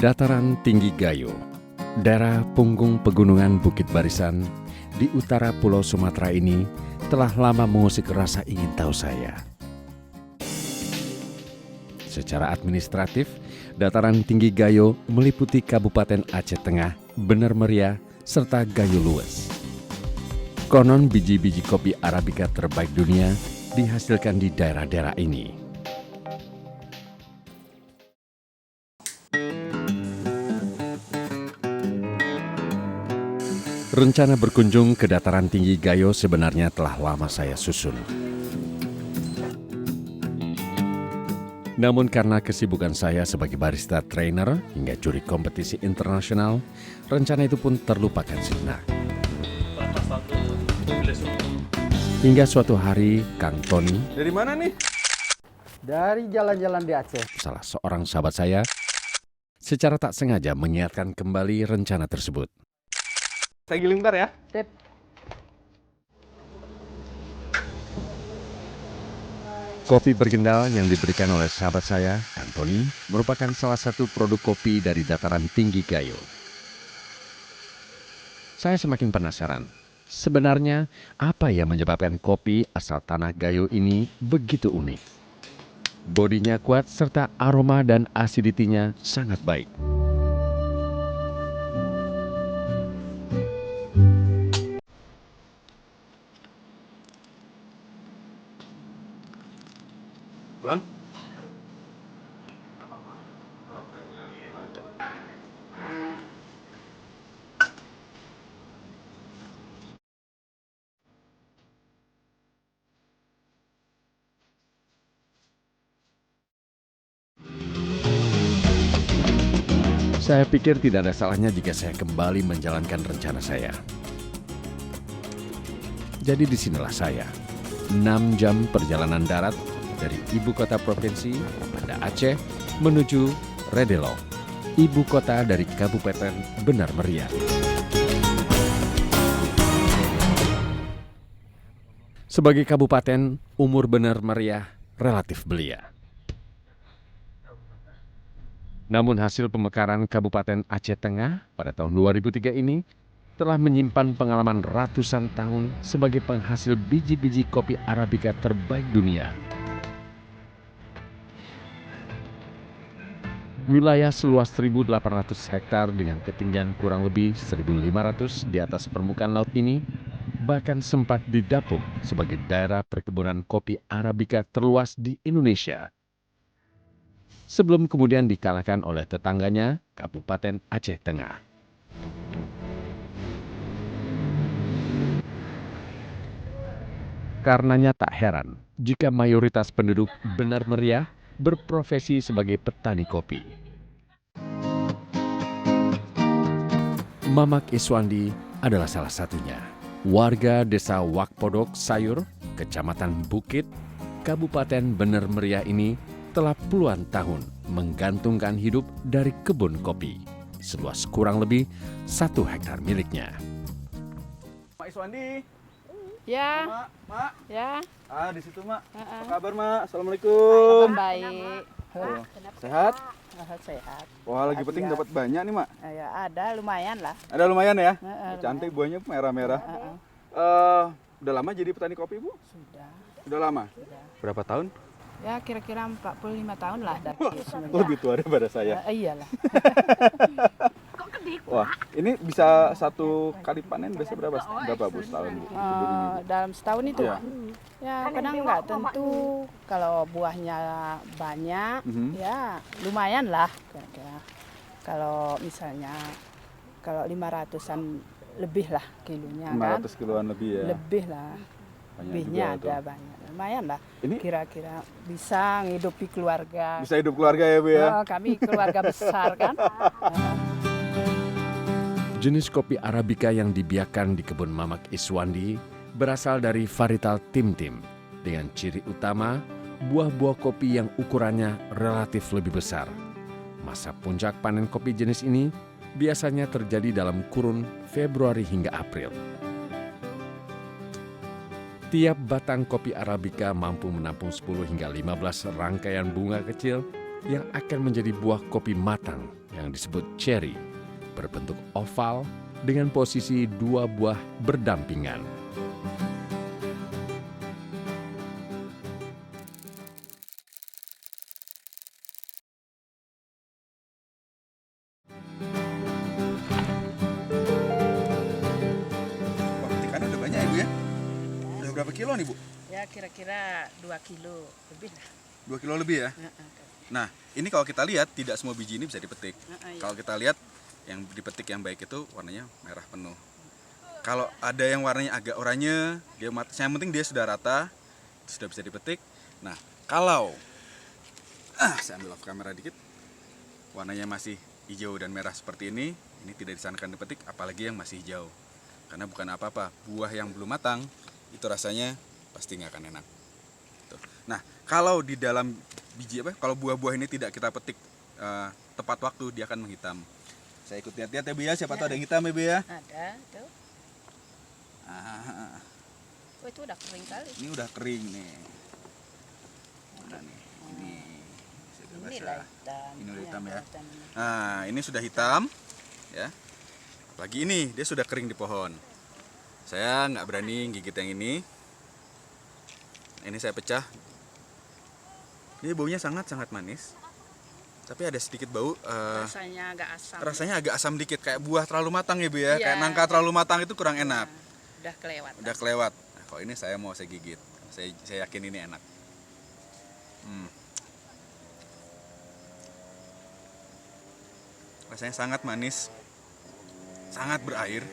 Dataran tinggi Gayo, daerah punggung pegunungan Bukit Barisan di utara Pulau Sumatera ini telah lama mengusik rasa ingin tahu saya. Secara administratif, Dataran tinggi Gayo meliputi Kabupaten Aceh Tengah, Bener Meriah, serta Gayo Lues. Konon biji-biji kopi Arabica terbaik dunia dihasilkan di daerah-daerah ini. Rencana berkunjung ke Dataran tinggi Gayo sebenarnya telah lama saya susun. Namun karena kesibukan saya sebagai barista trainer hingga juri kompetisi internasional, rencana itu pun terlupakan sejenak. Hingga suatu hari, Kang Tony, dari mana nih? Dari jalan-jalan di Aceh. salah seorang sahabat saya, secara tak sengaja mengingatkan kembali rencana tersebut. Saya giling bentar ya. Tip. Kopi bergendal yang diberikan oleh sahabat saya, Kang Tony, merupakan salah satu produk kopi dari Dataran tinggi Gayo. Saya semakin penasaran, sebenarnya apa yang menyebabkan kopi asal tanah Gayo ini begitu unik? Bodinya kuat serta aroma dan asiditinya sangat baik. Bang. Saya pikir tidak ada salahnya jika saya kembali menjalankan rencana saya. Jadi disinilah saya, 6 jam perjalanan darat dari ibu kota provinsi, Banda Aceh, menuju Redelo, ibu kota dari Kabupaten Bener Meriah. Sebagai kabupaten, umur Bener Meriah relatif belia. Namun hasil pemekaran Kabupaten Aceh Tengah pada tahun 2003 ini telah menyimpan pengalaman ratusan tahun sebagai penghasil biji-biji kopi Arabica terbaik dunia. Wilayah seluas 1.800 hektar dengan ketinggian kurang lebih 1.500 di atas permukaan laut ini bahkan sempat didapuk sebagai daerah perkebunan kopi Arabica terluas di Indonesia. Sebelum kemudian dikalahkan oleh tetangganya, Kabupaten Aceh Tengah. Karenanya tak heran jika mayoritas penduduk Bener Meriah berprofesi sebagai petani kopi. Mamak Iswandi adalah salah satunya. Warga desa Wakpodok Sayur, Kecamatan Bukit, Kabupaten Bener Meriah ini telah puluhan tahun menggantungkan hidup dari kebun kopi, seluas kurang lebih 1 hektar miliknya. Mak Iswandi. Ya, Mak. ya. Ah, di situ, Mak. Heeh. Apa kabar, Mak? Assalamualaikum. Baik. Oh, sehat? Sehat. Wah, lagi penting dapat banyak nih, Mak. Ya, ada lumayan lah. Ada lumayan ya? Heeh, Cantik buahnya merah-merah. Heeh. Udah lama jadi petani kopi, Bu? Sudah. Udah lama? Berapa tahun? Ya, kira-kira 45 tahun lah dari Lebih tua daripada saya. Iyalah. Wah, ini bisa satu kali panen biasa berapa Bu setahun, Bu? Dalam setahun itu, Iya. ya kadang nggak tentu. Kalau buahnya banyak, ya lumayan lah kira-kira. Kalau misalnya kalau 500-an lebih lah kilonya kan. 500 kiloan lebih ya? Lebih lah. Banyak Lebihnya juga ada tuh. banyak. Lumayan lah. Ini Kira-kira bisa ngidupi keluarga. bisa hidup keluarga ya, Bu ya? Oh, kami keluarga besar kan. Jenis kopi Arabica yang dibiakkan di kebun Mamak Iswandi berasal dari varietal Tim-Tim dengan ciri utama buah-buah kopi yang ukurannya relatif lebih besar. Masa puncak panen kopi jenis ini biasanya terjadi dalam kurun Februari hingga April. Tiap batang kopi Arabica mampu menampung 10 hingga 15 rangkaian bunga kecil yang akan menjadi buah kopi matang yang disebut cherry, berbentuk oval dengan posisi dua buah berdampingan. Wah, petikannya udah banyak ya Bu ya? Udah berapa kilo nih Bu? Ya kira-kira 2 kilo lebih lah. 2 kilo lebih ya? Nah, ini kalau kita lihat tidak semua biji ini bisa dipetik. Iya. Kalau kita lihat yang dipetik yang baik itu warnanya merah penuh. Kalau ada yang warnanya agak oranye, yang penting dia sudah rata, sudah bisa dipetik. Nah, kalau saya ambil off kamera dikit, warnanya masih hijau dan merah seperti ini tidak disarankan dipetik, apalagi yang masih hijau. Karena bukan apa-apa, buah yang belum matang itu rasanya pasti nggak akan enak. Tuh. Nah, kalau di dalam biji kalau buah-buah ini tidak kita petik tepat waktu, dia akan menghitam. Saya ikut lihat-lihat ya Bu ya, siapa tahu ada yang hitam ya Bu ya. Ada tuh. Oh, itu udah kering kali. Ini udah kering nih. Mana nih? Ini. Ini lah hitam. Ini udah hitam ya. hitam. Nah, ini sudah hitam ya. Apalagi ini, dia sudah kering di pohon. Saya nggak berani gigit yang ini. Ini saya pecah. Ini baunya sangat-sangat manis. Tapi ada sedikit bau. Rasanya agak asam. Rasanya agak asam dikit, kayak buah terlalu matang ya Bu ya. Iya. Kayak nangka terlalu matang itu kurang enak. Udah kelewat. Udah kelewat. Nah, kalau ini saya gigit. Saya yakin ini enak. Rasanya sangat manis, sangat berair.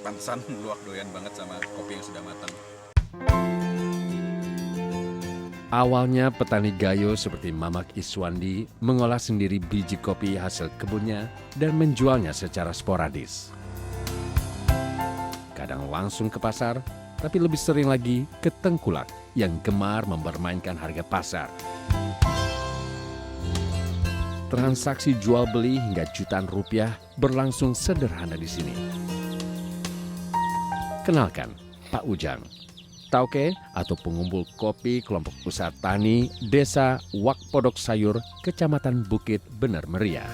Pantesan luak doyan banget sama kopi yang sudah matang. Awalnya petani Gayo seperti Mamak Iswandi mengolah sendiri biji kopi hasil kebunnya dan menjualnya secara sporadis. Kadang langsung ke pasar, tapi lebih sering lagi ke tengkulak yang gemar mempermainkan harga pasar. Transaksi jual beli hingga jutaan rupiah berlangsung sederhana di sini. Kenalkan, Pak Ujang, tauke atau pengumpul kopi kelompok usaha tani Desa Wakpodok Sayur, Kecamatan Bukit Bener Meriah.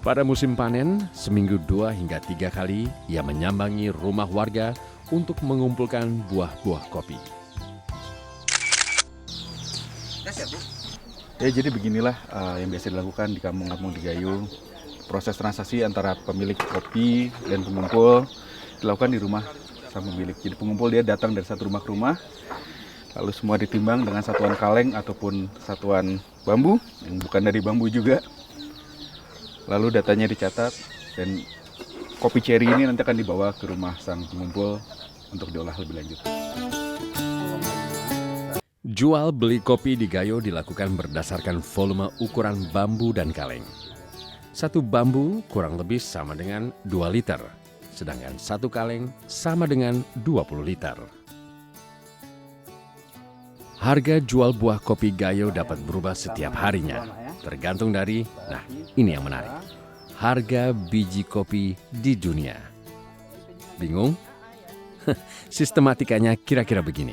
Pada musim panen, seminggu 2 hingga 3 kali ia menyambangi rumah warga untuk mengumpulkan buah-buah kopi. Ya, jadi beginilah yang biasa dilakukan di kampung-kampung di Gayo. Proses transaksi antara pemilik kopi dan pengumpul dilakukan di rumah sang pemilik. Jadi pengumpul dia datang dari satu rumah ke rumah, lalu semua ditimbang dengan satuan kaleng ataupun satuan bambu yang bukan dari bambu juga. Lalu datanya dicatat dan kopi cherry ini nanti akan dibawa ke rumah sang pengumpul untuk diolah lebih lanjut. Jual beli kopi di Gayo dilakukan berdasarkan volume ukuran bambu dan kaleng. Satu bambu kurang lebih sama dengan 2 liter, sedangkan satu kaleng sama dengan 20 liter. Harga jual buah kopi Gayo dapat berubah setiap harinya, tergantung dari, nah ini yang menarik, harga biji kopi di dunia. Bingung? Sistematikanya kira-kira begini.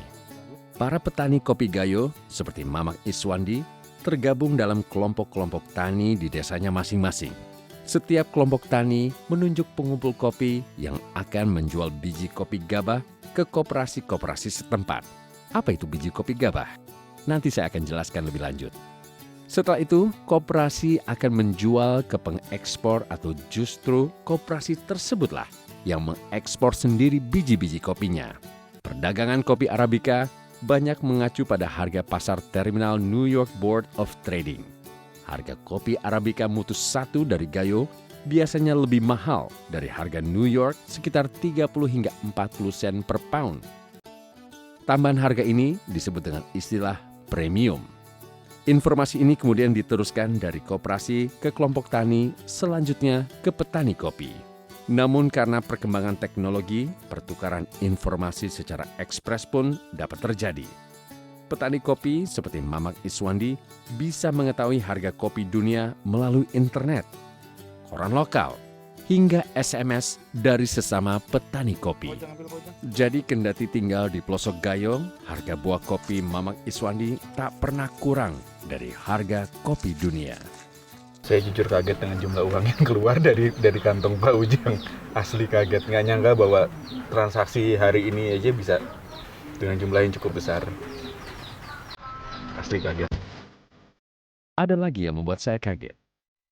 Para petani kopi Gayo seperti Mamak Iswandi tergabung dalam kelompok-kelompok tani di desanya masing-masing. Setiap kelompok tani menunjuk pengumpul kopi yang akan menjual biji kopi gabah ke koperasi-koperasi setempat. Apa itu biji kopi gabah? Nanti saya akan jelaskan lebih lanjut. Setelah itu, koperasi akan menjual ke pengekspor atau justru koperasi tersebutlah yang mengekspor sendiri biji-biji kopinya. Perdagangan kopi Arabica banyak mengacu pada harga pasar terminal New York Board of Trading. Harga kopi Arabica mutu 1 dari Gayo biasanya lebih mahal dari harga New York sekitar 30 hingga 40 sen per pound. Tambahan harga ini disebut dengan istilah premium. Informasi ini kemudian diteruskan dari koperasi ke kelompok tani, selanjutnya ke petani kopi. Namun karena perkembangan teknologi, pertukaran informasi secara ekspres pun dapat terjadi. Petani kopi seperti Mamak Iswandi bisa mengetahui harga kopi dunia melalui internet, koran lokal, hingga SMS dari sesama petani kopi. Jadi kendati tinggal di pelosok Gayo, harga buah kopi Mamang Iswandi tak pernah kurang dari harga kopi dunia. Saya jujur kaget dengan jumlah uang yang keluar dari kantong Pak Ujang. Asli kaget, nggak nyangka bahwa transaksi hari ini aja bisa dengan jumlah yang cukup besar. Asli kaget. Ada lagi yang membuat saya kaget.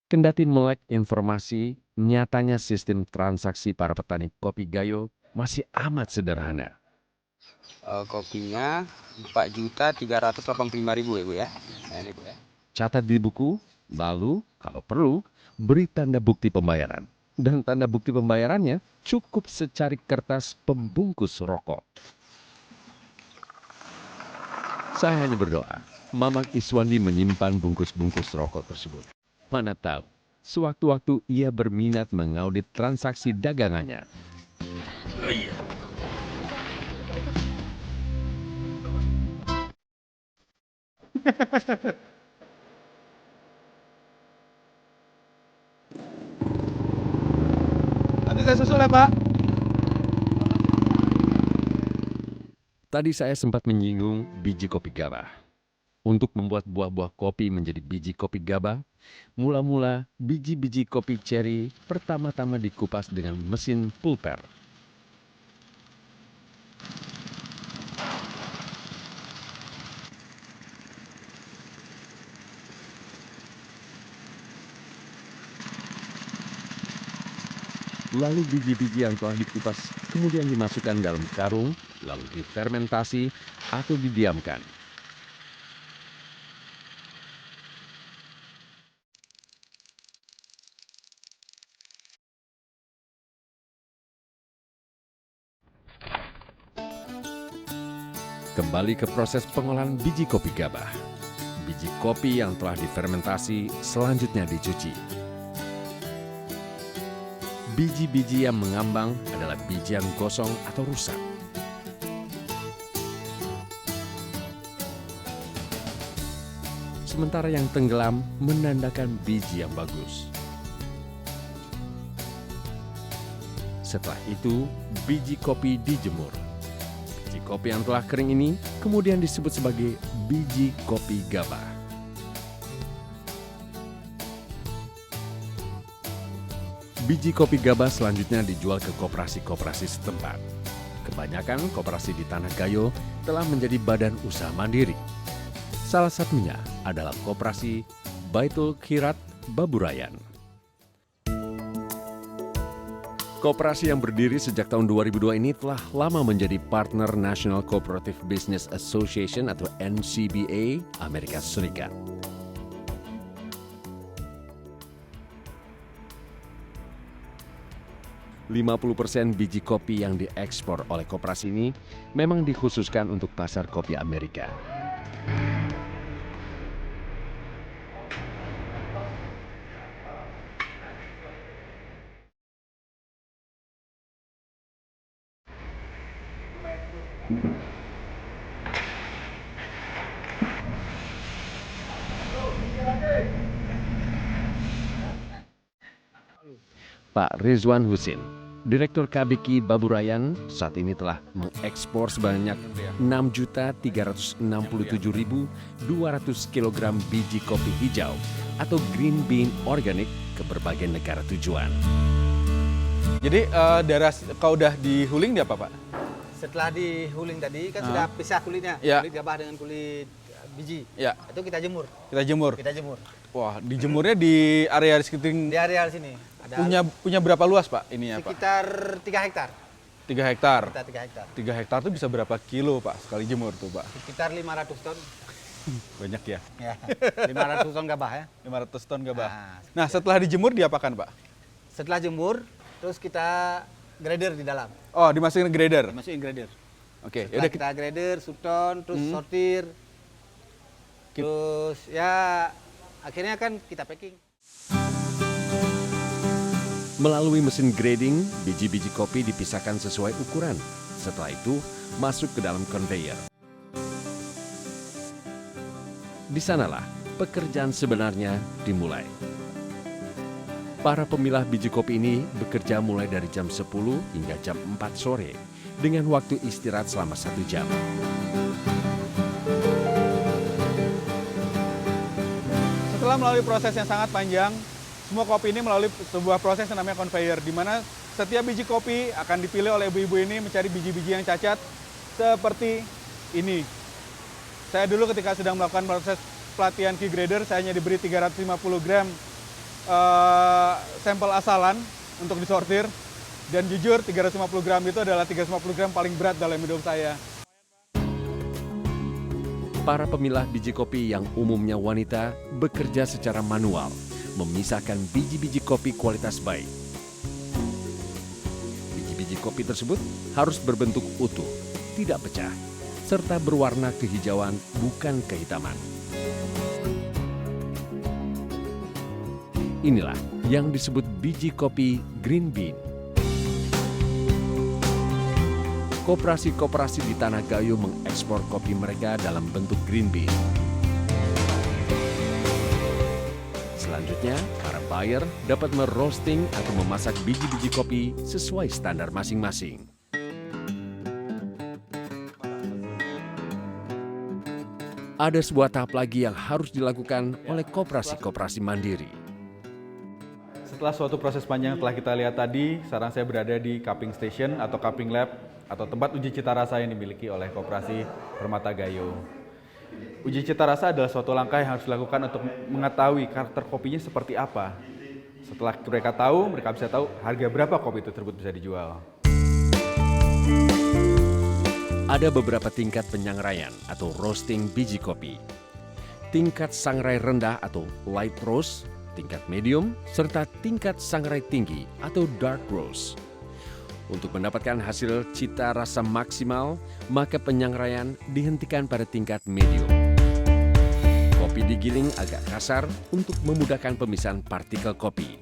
Kendati melek informasi, nyatanya sistem transaksi para petani kopi Gayo masih amat sederhana. Kopinya 4.385.000 ya Bu ya. Nah, ini Bu ya. Catat di buku, lalu kalau perlu beri tanda bukti pembayaran. Dan tanda bukti pembayarannya cukup secari kertas pembungkus rokok. Saya hanya berdoa, Mamang Iswandi menyimpan bungkus-bungkus rokok tersebut. Mana tahu, sewaktu-waktu ia berminat mengaudit transaksi dagangannya. Nanti saya susul ya Pak. Tadi saya sempat menyinggung biji kopi gabah. Untuk membuat buah-buah kopi menjadi biji kopi gabah, mula-mula biji-biji kopi ceri pertama-tama dikupas dengan mesin pulper. Lalu biji-biji yang telah dikupas kemudian dimasukkan dalam karung, lalu difermentasi atau didiamkan. Kembali ke proses pengolahan biji kopi gabah. Biji kopi yang telah difermentasi selanjutnya dicuci. Biji-biji yang mengambang adalah biji yang gosong atau rusak. Sementara yang tenggelam menandakan biji yang bagus. Setelah itu, biji kopi dijemur. Biji kopi yang telah kering ini kemudian disebut sebagai biji kopi gabah. Biji kopi gabah selanjutnya dijual ke koperasi-koperasi setempat. Kebanyakan koperasi di Tanah Gayo telah menjadi badan usaha mandiri. Salah satunya adalah koperasi Baitul Khirat Baburayan. Koperasi yang berdiri sejak tahun 2002 ini telah lama menjadi partner National Cooperative Business Association atau NCBA Amerika Serikat. %50 biji kopi yang diekspor oleh koperasi ini memang dikhususkan untuk pasar kopi Amerika. Pak Rizwan Husin, Direktur KBK Baburayan, saat ini telah mengekspor sebanyak 6.367.200 kg biji kopi hijau atau green bean organik ke berbagai negara tujuan. Jadi daerah kalau udah dihuling dia apa Pak? Setelah dihuling tadi kan sudah pisah kulitnya, Ya. kulit gabah dengan kulit biji. Ya. Itu kita jemur. Kita jemur. Kita jemur Wah, dijemurnya di area di sekeliling di area sini. Ada punya berapa luas Pak ini ya Pak? sekitar 3 hektar. 3 hektar. Kita 3 hektar. 3 hektar tuh bisa berapa kilo Pak sekali jemur tuh Pak? Sekitar 500 ton. Banyak ya. Ya. 500 ton gabah ya. 500 ton gabah. Nah, Nah, setelah dijemur diapakan Pak? Setelah jemur, terus kita grader di dalam. Oh, dimasukin ke grader. Masukin grader. Oke, Setelah yaudah kita grader, subton, terus sortir. Terus ya akhirnya kan kita packing. Melalui mesin grading, biji-biji kopi dipisahkan sesuai ukuran. Setelah itu, masuk ke dalam konveyor. Di sanalah pekerjaan sebenarnya dimulai. Para pemilah biji kopi ini bekerja mulai dari jam 10 hingga jam 4 sore dengan waktu istirahat selama 1 jam. Setelah melalui proses yang sangat panjang, semua kopi ini melalui sebuah proses yang namanya conveyor, di mana setiap biji kopi akan dipilih oleh ibu-ibu ini mencari biji-biji yang cacat seperti ini. Saya dulu ketika sedang melakukan proses pelatihan key grader, saya hanya diberi 350 gram sampel asalan untuk disortir, dan jujur 350 gram itu adalah 350 gram paling berat dalam hidup saya. Para pemilah biji kopi yang umumnya wanita bekerja secara manual, memisahkan biji-biji kopi kualitas baik. Biji-biji kopi tersebut harus berbentuk utuh, tidak pecah, serta berwarna kehijauan bukan kehitaman. Inilah yang disebut biji kopi green bean. Koperasi-koperasi di Tanah Gayo mengekspor kopi mereka dalam bentuk green bean. Selanjutnya, para buyer dapat meroasting atau memasak biji-biji kopi sesuai standar masing-masing. Ada sebuah tahap lagi yang harus dilakukan oleh koperasi-koperasi mandiri. Setelah suatu proses panjang telah kita lihat tadi, sekarang saya berada di cupping station atau cupping lab atau tempat uji cita rasa yang dimiliki oleh Koperasi Permata Gayo. Uji cita rasa adalah suatu langkah yang harus dilakukan untuk mengetahui karakter kopinya seperti apa. Setelah mereka tahu, mereka bisa tahu harga berapa kopi tersebut bisa dijual. Ada beberapa tingkat penyangraian atau roasting biji kopi. Tingkat sangrai rendah atau light roast, tingkat medium, serta tingkat sangrai tinggi atau dark roast. Untuk mendapatkan hasil cita rasa maksimal, maka penyangraian dihentikan pada tingkat medium. Kopi digiling agak kasar untuk memudahkan pemisahan partikel kopi.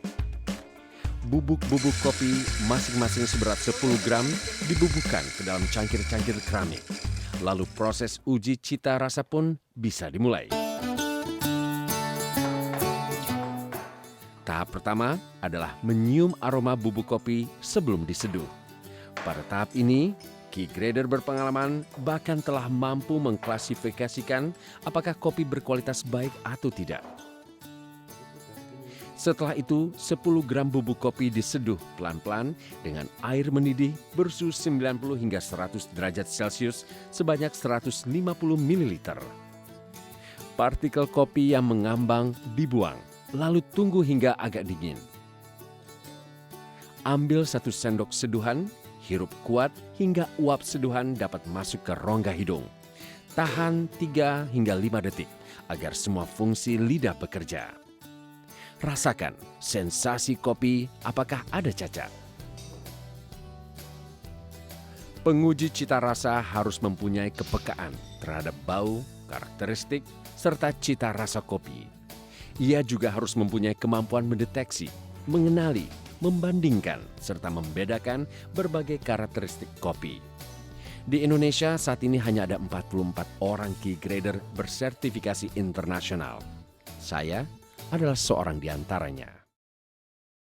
Bubuk-bubuk kopi masing-masing seberat 10 gram dibubuhkan ke dalam cangkir-cangkir keramik. Lalu proses uji cita rasa pun bisa dimulai. Tahap pertama adalah menyium aroma bubuk kopi sebelum diseduh. Pada tahap ini, key grader berpengalaman bahkan telah mampu mengklasifikasikan apakah kopi berkualitas baik atau tidak. Setelah itu, 10 gram bubuk kopi diseduh pelan-pelan dengan air mendidih bersuhu 90 hingga 100 derajat Celcius sebanyak 150 ml. Partikel kopi yang mengambang dibuang, lalu tunggu hingga agak dingin. Ambil 1 sendok seduhan, hirup kuat hingga uap seduhan dapat masuk ke rongga hidung. Tahan 3 hingga 5 detik agar semua fungsi lidah bekerja. Rasakan sensasi kopi apakah ada cacat. Penguji cita rasa harus mempunyai kepekaan terhadap bau, karakteristik, serta cita rasa kopi. Ia juga harus mempunyai kemampuan mendeteksi, mengenali, membandingkan, serta membedakan berbagai karakteristik kopi. Di Indonesia saat ini hanya ada 44 orang key grader bersertifikasi internasional. Saya adalah seorang di antaranya.